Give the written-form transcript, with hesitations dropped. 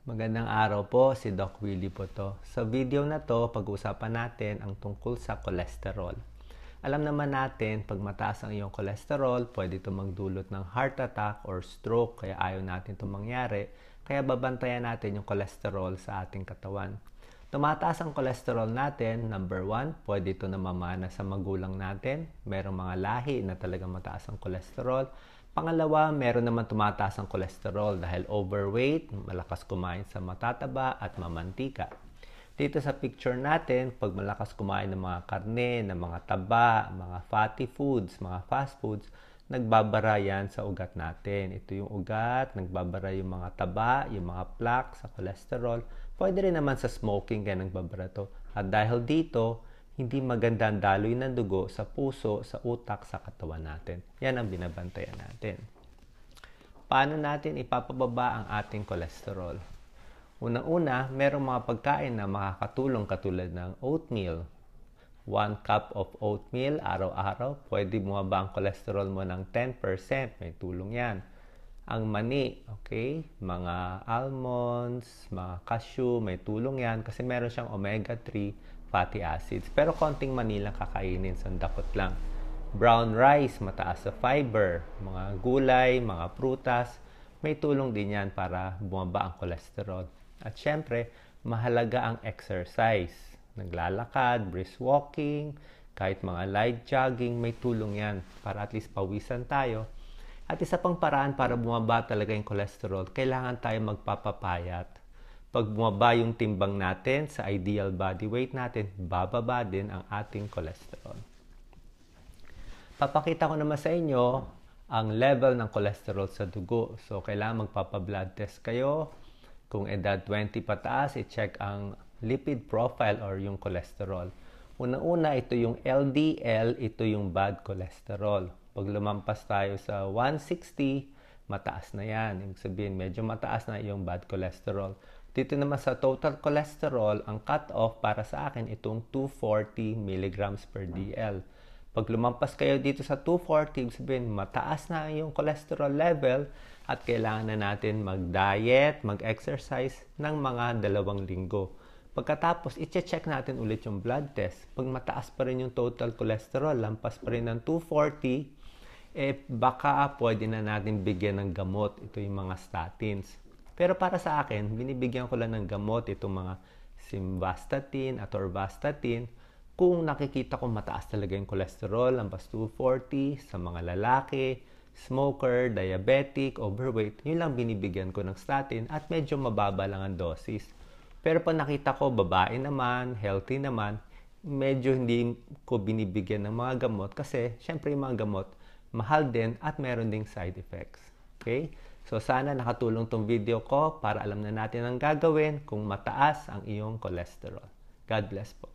Magandang araw po, si Doc Willie po to. Sa video na to, pag-uusapan natin ang tungkol sa cholesterol. Alam naman natin, pag mataas ang iyong cholesterol, pwede ito magdulot ng heart attack or stroke, kaya ayaw natin itong mangyari. Kaya babantayan natin yung cholesterol sa ating katawan. Tumataas ang cholesterol natin, number 1, pwede ito namamana sa magulang natin. Merong mga lahi na talagang mataas ang cholesterol. Pangalawa, meron naman tumataas ang cholesterol dahil overweight, malakas kumain sa matataba at mamantika. Dito sa picture natin, pag malakas kumain ng mga karne, ng mga taba, mga fatty foods, mga fast foods, nagbabara yan sa ugat natin. Ito yung ugat, nagbabara yung mga taba, yung mga plaque sa cholesterol. Pwede rin naman sa smoking kaya nagbabara to. At dahil dito, hindi maganda ang daloy ng dugo sa puso, sa utak, sa katawan natin. Yan ang binabantayan natin. Paano natin ipapababa ang ating cholesterol? Unang-una, merong mga pagkain na makakatulong katulad ng oatmeal. 1 cup of oatmeal araw-araw, pwede bumaba ang cholesterol mo ng 10%. May tulong yan. Ang mani, okay? Mga almonds, mga cashew, may tulong yan kasi meron siyang omega-3 fatty acids. Pero konting mani lang kakainin, sandakot lang. Brown rice, mataas sa fiber. Mga gulay, mga prutas, may tulong din yan para bumaba ang cholesterol. At syempre, mahalaga ang exercise. Naglalakad, brisk walking, kahit mga light jogging, may tulong yan para at least pawisan tayo. At isa pang paraan para bumaba talaga yung cholesterol, kailangan tayo magpapapayat. Pag bumaba yung timbang natin sa ideal body weight natin, bababa din ang ating cholesterol. Papakita ko naman sa inyo ang level ng cholesterol sa dugo. So, kailangan magpapa-blood test kayo. Kung edad 20 pataas, i-check ang lipid profile or yung cholesterol. Una-una, ito yung LDL, ito yung bad cholesterol. Pag lumampas tayo sa 160, mataas na yan. Ibig sabihin, medyo mataas na yung bad cholesterol. Dito naman sa total cholesterol, ang cut-off para sa akin itong 240 mg per DL. Pag lumampas kayo dito sa 240, ibig sabihin, mataas na yung cholesterol level at kailangan na natin mag-diet, mag-exercise ng mga 2 linggo. Pagkatapos, i-check natin ulit yung blood test. Pag mataas pa rin yung total cholesterol, lampas pa rin ng 240, baka pwede na natin bigyan ng gamot. Ito yung mga statins. Pero para sa akin, binibigyan ko lang ng gamot itong mga simvastatin at atorvastatin kung nakikita ko mataas talaga yung cholesterol, lampas 240 sa mga lalaki, smoker, diabetic, overweight. Yun lang binibigyan ko ng statin at medyo mababa lang ang dosis. Pero pag nakita ko babae naman, healthy naman, medyo hindi ko binibigyan ng mga gamot kasi syempre yung mga gamot mahal din at meron ding side effects. Okay? So sana nakatulong tong video ko para alam na natin ang gagawin kung mataas ang iyong cholesterol. God bless po.